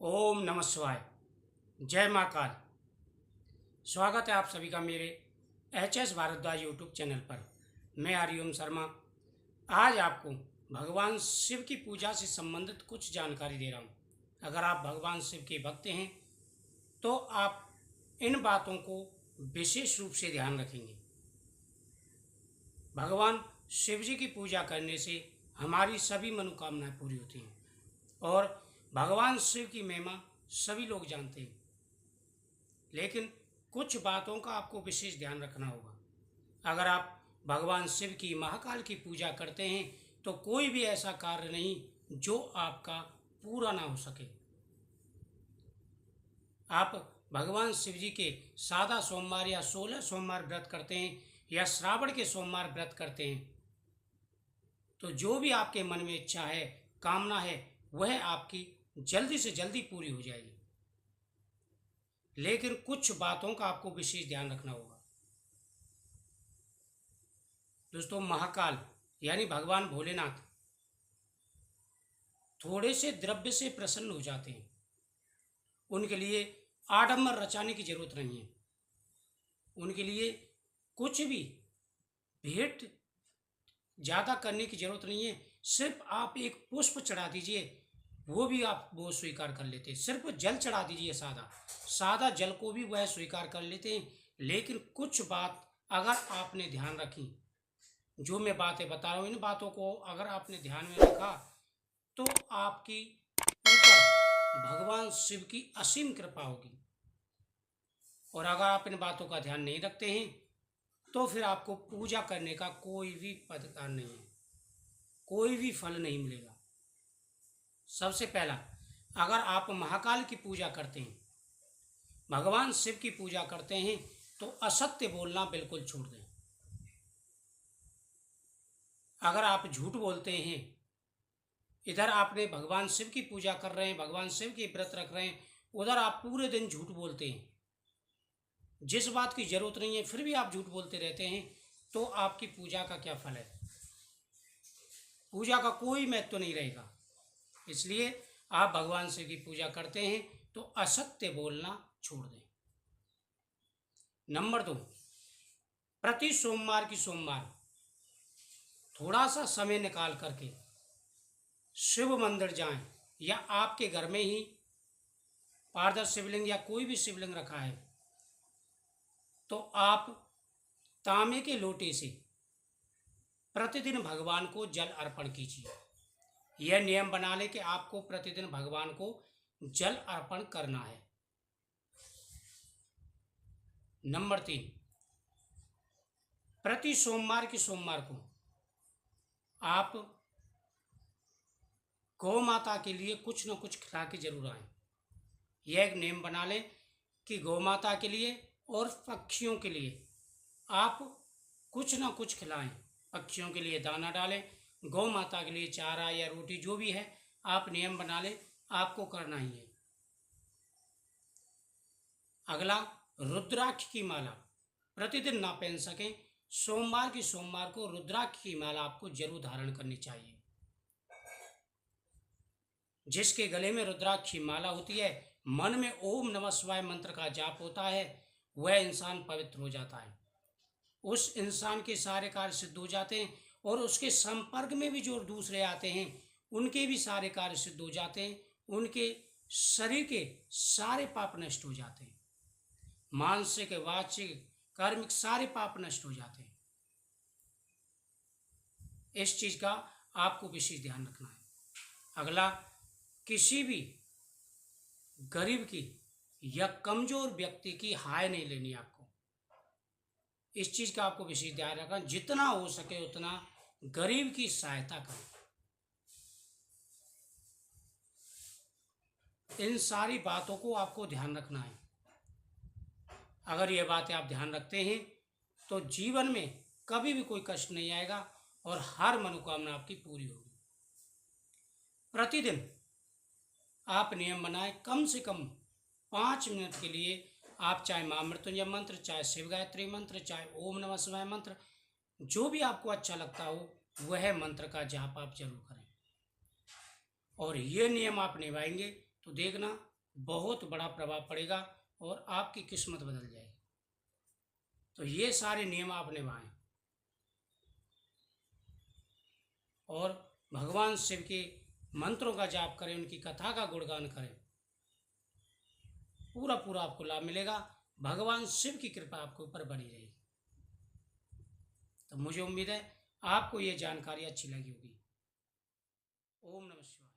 ओम नमः शिवाय। जय माँ काल। स्वागत है आप सभी का मेरे एच.एस. भारद्वाज यूट्यूब चैनल पर। मैं हरिओम शर्मा आज आपको भगवान शिव की पूजा से संबंधित कुछ जानकारी दे रहा हूँ। अगर आप भगवान शिव के भक्त हैं तो आप इन बातों को विशेष रूप से ध्यान रखेंगे। भगवान शिव जी की पूजा करने से हमारी सभी मनोकामनाएं पूरी होती हैं और भगवान शिव की महिमा सभी लोग जानते हैं, लेकिन कुछ बातों का आपको विशेष ध्यान रखना होगा। अगर आप भगवान शिव की महाकाल की पूजा करते हैं तो कोई भी ऐसा कार्य नहीं जो आपका पूरा ना हो सके। आप भगवान शिव जी के सादा सोमवार या 16 सोमवार व्रत करते हैं या श्रावण के सोमवार व्रत करते हैं तो जो भी आपके मन में इच्छा है, कामना है, वह आपकी जल्दी से जल्दी पूरी हो जाएगी। लेकिन कुछ बातों का आपको विशेष ध्यान रखना होगा। दोस्तों, महाकाल यानी भगवान भोलेनाथ थोड़े से द्रव्य से प्रसन्न हो जाते हैं। उनके लिए आडंबर रचाने की जरूरत नहीं है। उनके लिए कुछ भी भेंट ज़्यादा करने की जरूरत नहीं है। सिर्फ आप एक पुष्प चढ़ा दीजिए, वो भी आप वो स्वीकार कर लेते हैं। सिर्फ जल चढ़ा दीजिए, सादा जल को भी वह स्वीकार कर लेते हैं। लेकिन कुछ बात अगर आपने ध्यान रखी, जो मैं बातें बता रहा हूँ, इन बातों को अगर आपने ध्यान में रखा तो आपकी ऊपर भगवान शिव की असीम कृपा होगी। और अगर आप इन बातों का ध्यान नहीं रखते हैं तो फिर आपको पूजा करने का कोई भी अधिकार नहीं है, कोई भी फल नहीं मिलेगा। सबसे पहला, अगर आप महाकाल की पूजा करते हैं, भगवान शिव की पूजा करते हैं तो असत्य बोलना बिल्कुल छोड़ दें। अगर आप झूठ बोलते हैं, इधर आपने भगवान शिव की पूजा कर रहे हैं, भगवान शिव की व्रत रख रहे हैं, उधर आप पूरे दिन झूठ बोलते हैं, जिस बात की जरूरत नहीं है फिर भी आप झूठ बोलते रहते हैं, तो आपकी पूजा का क्या फल है? पूजा का कोई महत्व नहीं रहेगा। इसलिए आप भगवान शिव की पूजा करते हैं तो असत्य बोलना छोड़ दें। नंबर 2, प्रति सोमवार की सोमवार थोड़ा सा समय निकाल करके शिव मंदिर जाएं, या आपके घर में ही पारदर्शी शिवलिंग या कोई भी शिवलिंग रखा है तो आप तांबे के लोटे से प्रतिदिन भगवान को जल अर्पण कीजिए। यह नियम बना ले कि आपको प्रतिदिन भगवान को जल अर्पण करना है। नंबर 3, प्रति सोमवार की सोमवार को आप गौ माता के लिए कुछ न कुछ खिला के जरूर आए। यह एक नियम बना लें कि गौ माता के लिए और पक्षियों के लिए आप कुछ न कुछ खिलाएं। पक्षियों के लिए दाना डालें, गौ माता के लिए चारा या रोटी, जो भी है आप नियम बना लें, आपको करना ही है। अगला, रुद्राक्ष की माला प्रतिदिन ना पहन सकें, सोमवार की सोमवार को रुद्राक्ष की माला आपको जरूर धारण करनी चाहिए। जिसके गले में रुद्राक्ष की माला होती है, मन में ओम नमः शिवाय मंत्र का जाप होता है, वह इंसान पवित्र हो जाता है। उस इंसान के सारे कार्य सिद्ध हो जाते हैं और उसके संपर्क में भी जो दूसरे आते हैं उनके भी सारे कार्य सिद्ध हो जाते हैं। उनके शरीर के सारे पाप नष्ट हो जाते हैं। मानसिक, वाचिक, कार्मिक सारे पाप नष्ट हो जाते हैं। इस चीज का आपको विशेष ध्यान रखना है। अगला, किसी भी गरीब की या कमजोर व्यक्ति की हाय नहीं लेनी आपको। इस चीज का आपको विशेष ध्यान रखना, जितना हो सके उतना गरीब की सहायता करें। इन सारी बातों को आपको ध्यान रखना है। अगर ये बातें आप ध्यान रखते हैं तो जीवन में कभी भी कोई कष्ट नहीं आएगा और हर मनोकामना आपकी पूरी होगी। प्रतिदिन आप नियम बनाएं, कम से कम 5 मिनट के लिए आप चाहे मां मृत्युंजय मंत्र, चाहे शिव गायत्री मंत्र, चाहे ओम नमः शिवाय मंत्र, जो भी आपको अच्छा लगता हो वह मंत्र का जाप आप जरूर करें। और ये नियम आप निभाएंगे तो देखना बहुत बड़ा प्रभाव पड़ेगा और आपकी किस्मत बदल जाएगी। तो ये सारे नियम आप निभाएं और भगवान शिव के मंत्रों का जाप करें, उनकी कथा का गुणगान करें। पूरा पूरा आपको लाभ मिलेगा। भगवान शिव की कृपा आपके ऊपर बनी रहेगी। तो मुझे उम्मीद है आपको ये जानकारी अच्छी लगी होगी। ओम नमः शिवाय।